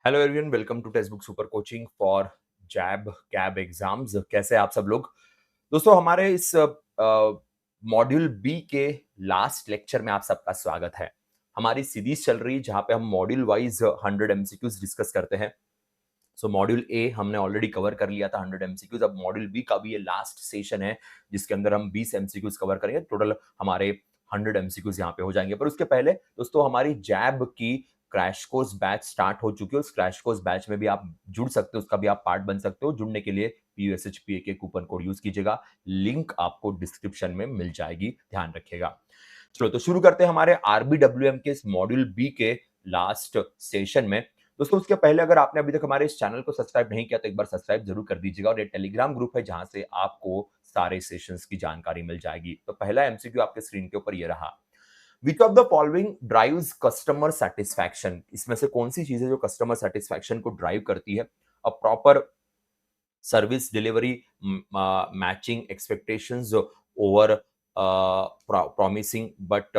Hello everyone, welcome to text book super coaching for JAIIB CAIIB exams. कैसे हैं आप सब लोग? दोस्तों, हमारे इस मॉड्यूल बी के लास्ट लेक्चर में आप सबका स्वागत है। हमारी सीरीज चल रही जहां पे हम मॉड्यूल वाइज 100 एमसीक्यूज डिस्कस करते हैं। सो मॉड्यूल ए हमने ऑलरेडी कवर कर लिया था 100 एमसीक्यूज। अब मॉड्यूल बी का भी ये लास्ट सेशन है जिसके अंदर हम 20 एमसीक्यूज कवर करेंगे। टोटल हमारे 100 एमसीक्यूज यहाँ पे हो जाएंगे। पर उसके पहले दोस्तों, हमारी जैब की क्रैश कोर्स बैच स्टार्ट हो चुकी है। उस क्रैश कोर्स बैच में भी आप जुड़ सकते हो, उसका भी आप पार्ट बन सकते हो। जुड़ने के लिए PUSHPA के कूपन कोड यूज कीजिएगा। लिंक आपको डिस्क्रिप्शन में मिल जाएगी, ध्यान रखिएगा। चलो तो शुरू करते हैं हमारे RBWM के इस मॉड्यूल बी के लास्ट सेशन में। दोस्तों, उसके पहले अगर आपने अभी तक हमारे इस चैनल को सब्सक्राइब नहीं किया तो एक बार सब्सक्राइब जरूर कर दीजिएगा। और ये टेलीग्राम ग्रुप है जहां से आपको सारे सेशंस की जानकारी मिल जाएगी। तो पहला एमसीक्यू आपके स्क्रीन के ऊपर ये रहा। विच of the following drives customer satisfaction? इसमें से कौन सी चीज है जो कस्टमर सेटिस्फैक्शन को ड्राइव करती है? A proper service delivery, matching expectations over promising but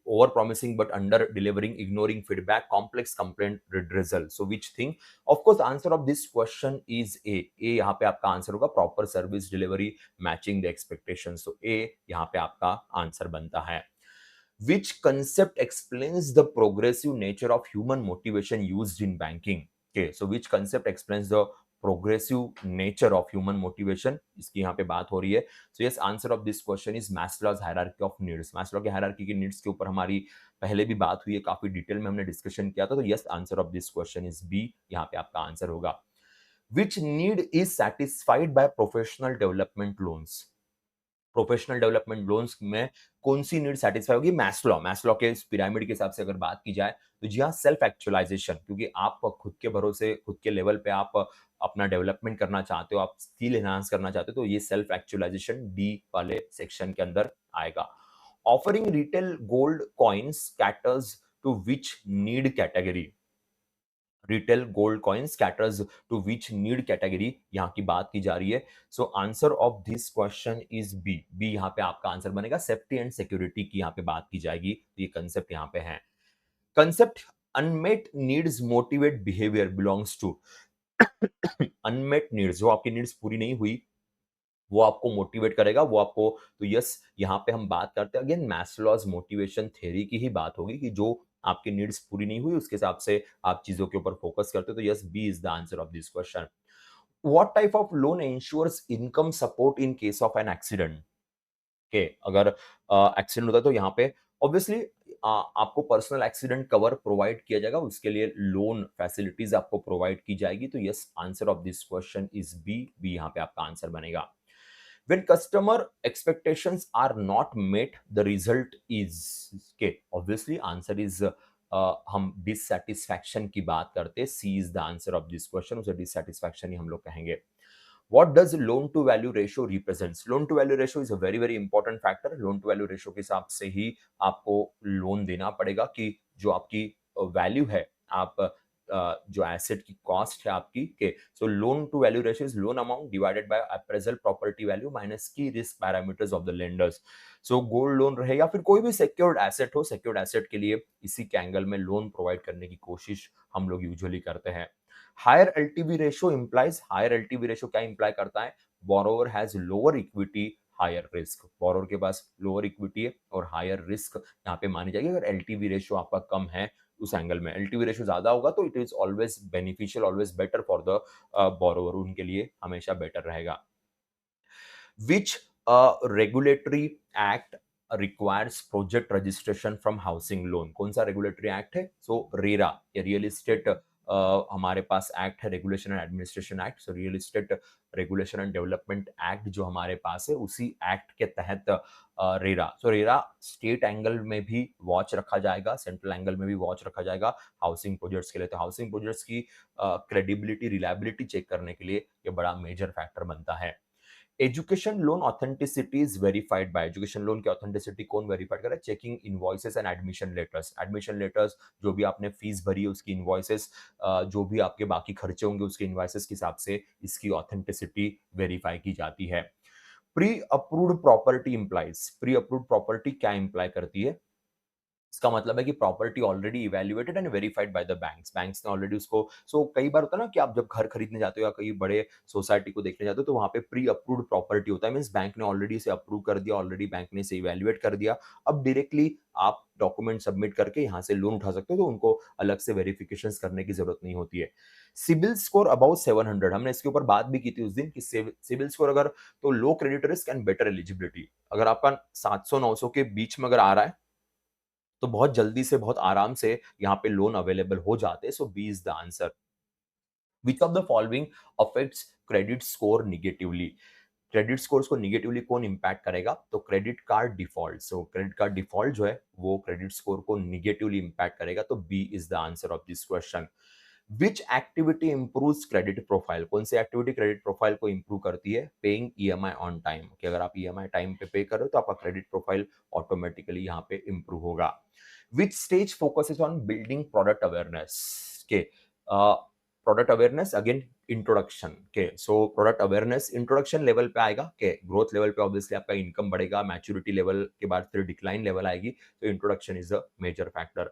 over promising but under delivering, ignoring feedback, complex complaint redressal. So which thing? Of course, the answer of this question is A यहाँ पे आपका answer होगा proper service delivery, matching the expectations. So A यहाँ पे आपका answer बनता है। Which concept explains the progressive nature of human motivation used in banking? Okay, so which concept explains the progressive nature of human motivation? इसकी यहाँ पे बात हो रही है। So yes, answer of this question is Maslow's hierarchy of needs. Maslow के hierarchy की needs के ऊपर हमारी पहले भी बात हुई है, काफी डिटेल में हमने डिस्कशन किया था। तो yes, answer of this question is B. यहाँ पे आपका आंसर होगा। Which need is satisfied by professional development loans? Professional development loans में कौन सी नीड सेटिस्फाई होगी? मैस्लो के इस पिरामिड के हिसाब से अगर बात की जाए तो जी हाँ, सेल्फ एक्चुअलाइजेशन। क्योंकि आप खुद के भरोसे, खुद के लेवल पे आप अपना डेवलपमेंट करना चाहते हो, आप स्किल एनहांस करना चाहते हो, तो ये सेल्फ एक्चुअलाइजेशन डी वाले सेक्शन के अंदर आएगा। Offering retail gold coins caters to which need category? Retail gold coin scatters to which need category यहाँ की बात की जा रही है। So answer of this question is B यहाँ पे आपका आंसर बनेगा। सेफ्टी एंड सिक्योरिटी की यहाँ पे बात की जाएगी। तो ये कंसेप्ट यहाँ पे है। Concept unmet needs motivate behaviour belongs to. Unmet needs, जो आपकी नीड्स पूरी नहीं हुई वो आपको मोटिवेट करेगा, वो आपको। तो यस, यहाँ पे हम बात करते हैं अगेन मैस्लोज मोटिवेशन थ्योरी की ही बात होगी कि जो आपकी नीड्स पूरी नहीं हुई उसके हिसाब से आप चीजों के ऊपर फोकस करते हो। तो yes, B is the answer of this question. What type of loan insures income support in case of an accident? के अगर एक्सीडेंट होता है तो यहाँ पे ऑब्वियसली आपको पर्सनल एक्सीडेंट कवर प्रोवाइड किया जाएगा, उसके लिए लोन फैसिलिटीज आपको प्रोवाइड की जाएगी। तो yes, answer of this question is B यहाँ पे आपका आंसर बनेगा। When customer expectations are not met, the result is okay. Obviously, answer is हम dissatisfaction की बात करते हैं। C is the answer of this question. उसे dissatisfaction ही हम लोग कहेंगे। What does loan to value ratio represents? Loan to value ratio is a very very important factor. Loan to value ratio के हिसाब से ही आपको लोन देना पड़ेगा कि जो आपकी वैल्यू है, आप जो एसेट की कॉस्ट है आपकी के। So loan to value ratio is loan amount divided by appraisal property value minus की risk parameters of the lenders. So gold loan रहे या फिर कोई भी सिक्योर्ड एसेट हो, सिक्योर्ड एसेट के लिए इसी के एंगल में लोन प्रोवाइड करने की कोशिश हम लोग यूजुअली करते हैं। Higher LTV ratio implies, higher LTV ratio क्या इंप्लाई करता है? Borrower has lower equity, higher risk. Borrower के पास लोअर इक्विटी है और हायर रिस्क यहाँ पे मानी जाएगी। अगर एलटीवी रेशियो आपका कम है उस एंगल में, एलटीवी रेशियो ज्यादा होगा तो it is always beneficial, always better for the borrower, उनके लिए हमेशा बेटर रहेगा। Which regulatory act requires project registration from housing loan? कौन सा रेगुलेटरी एक्ट है? सो रेरा, ये रियल इस्टेट हमारे पास एक्ट है, regulation and administration act. So real estate regulation and development act जो हमारे पास है, उसी एक्ट के तहत RERA. So RERA state angle में भी वॉच रखा जाएगा, सेंट्रल एंगल में भी वॉच रखा जाएगा हाउसिंग प्रोजेक्ट्स के लिए। तो हाउसिंग प्रोजेक्ट्स की क्रेडिबिलिटी, रिलायबिलिटी चेक करने के लिए ये बड़ा मेजर फैक्टर बनता है। Education loan authenticity is verified bye, education loan की ऑथेंटिसिटी कौन वेरीफाइड करे? Checking invoices and admission letters. Admission letters, जो भी आपने फीस भरी है उसकी इनवॉइसेस, जो भी आपके बाकी खर्चे होंगे उसके इनवॉइसेस के हिसाब से इसकी ऑथेंटिसिटी वेरीफाई की जाती है। Pre approved property implies, pre approved property क्या इंप्लाई करती है? इसका मतलब है कि property already evaluated and verified by the banks. Banks ने ऑलरेडी उसको कई बार होता है ना कि आप जब घर खरीदने जाते हो या कहीं बड़े सोसाइटी को देखने जाते हो तो वहाँ पे प्री अप्रूव्ड प्रॉपर्टी होता है, मीन्स बैंक ने ऑलरेडी इसे अप्रूव कर दिया, ऑलरेडी बैंक ने इसे इवैल्यूएट कर दिया। अब डायरेक्टली आप डॉक्यूमेंट सबमिट करके यहाँ से लोन उठा सकते हो, तो उनको अलग से वेरिफिकेशंस करने की ज़रूरत नहीं होती है। सिबिल स्कोर अबाउ 700, हमने इसके ऊपर बात भी की थी उस दिन कि सिबिल स्कोर अगर तो low credit risk and better eligibility, अगर आपका 700-900 के बीच में अगर आ रहा है तो बहुत जल्दी से बहुत आराम से यहाँ पे लोन अवेलेबल हो जाते हैं। So B is the answer. Which of the following affects credit score negatively? Credit scores को निगेटिवली कौन इंपैक्ट करेगा? तो credit card default. So credit card default जो है वो क्रेडिट स्कोर को निगेटिवली इंपैक्ट करेगा, तो B is the answer of this question. Which activity improves credit profile? कौन सी एक्टिविटी क्रेडिट प्रोफाइल को इंप्रूव करती है? पेइंग ईएमआई ऑन टाइम, कि अगर आप ईएमआई टाइम पे पे कर रहे हो तो आपका क्रेडिट प्रोफाइल ऑटोमेटिकली यहाँ पे इंप्रूव होगा। Which stage focuses on building product awareness? के प्रोडक्ट अवेयरनेस अगेन इंट्रोडक्शन के, so product awareness introduction level पे आएगा के, ग्रोथ लेवल पे ऑब्वियसली आपका इनकम बढ़ेगा, मैच्योरिटी लेवल के बाद फिर डिक्लाइन लेवल आएगी, तो introduction is a major factor.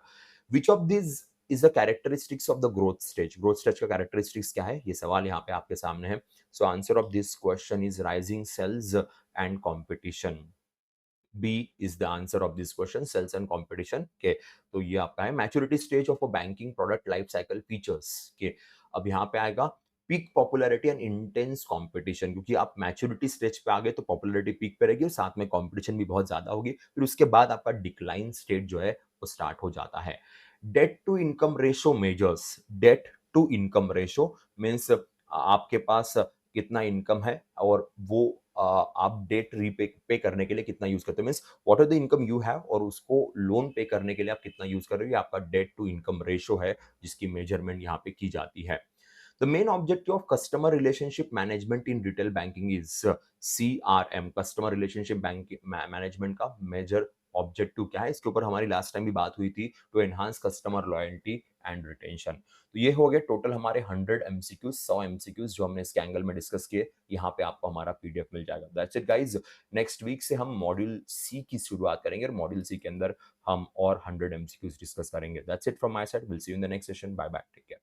Which of this is the characteristics of the growth stage? Growth stage का कैरेक्टरिस्टिक्स क्या है, ये सवाल यहाँ पे आपके सामने है। So answer of this question is rising sales and competition. B is the answer of this question, sales and competition के। तो ये आपका है maturity stage of a banking product life cycle features के। अब यहाँ पे आएगा peak popularity and intense competition, क्योंकि आप मैच्योरिटी स्टेज पे आ गए तो पॉपुलैरिटी पीक पे रहेगी और साथ में कंपटीशन भी बहुत ज्यादा होगी, फिर उसके बाद आपका डिक्लाइन स्टेज जो है वो स्टार्ट हो जाता है। Debt to income ratio measures, debt to income ratio means आपके पास कितना इनकम है और वो आप डेट रीपे पे करने के लिए कितना यूज करते हो, means what are the income you have और उसको लोन पे करने के लिए आप कितना यूज कर रहे हो, ये आपका डेट टू इनकम रेशो है जिसकी मेजरमेंट यहाँ पे की जाती है। The main objective of customer relationship management in retail banking is CRM, customer relationship banking management का मेजर ऑब्जेक्टिव क्या है, इसके ऊपर हमारी लास्ट टाइम भी बात हुई थी, to enhance customer loyalty and retention. तो ये हो गए टोटल हमारे 100 एमसीक्यूज, 100 एमसीक्यूज जो हमने इसके एंगल में डिस्कस किए। यहाँ पे आपको हमारा पीडीएफ मिल जाएगा। That's it guys. Next week से हम मॉड्यूल सी की शुरुआत करेंगे और मॉड्यूल सी के अंदर हम और 100 एमसीक्यूज डिस्कस करेंगे। That's it from my side, will see you in the next session. Bye bye, take care.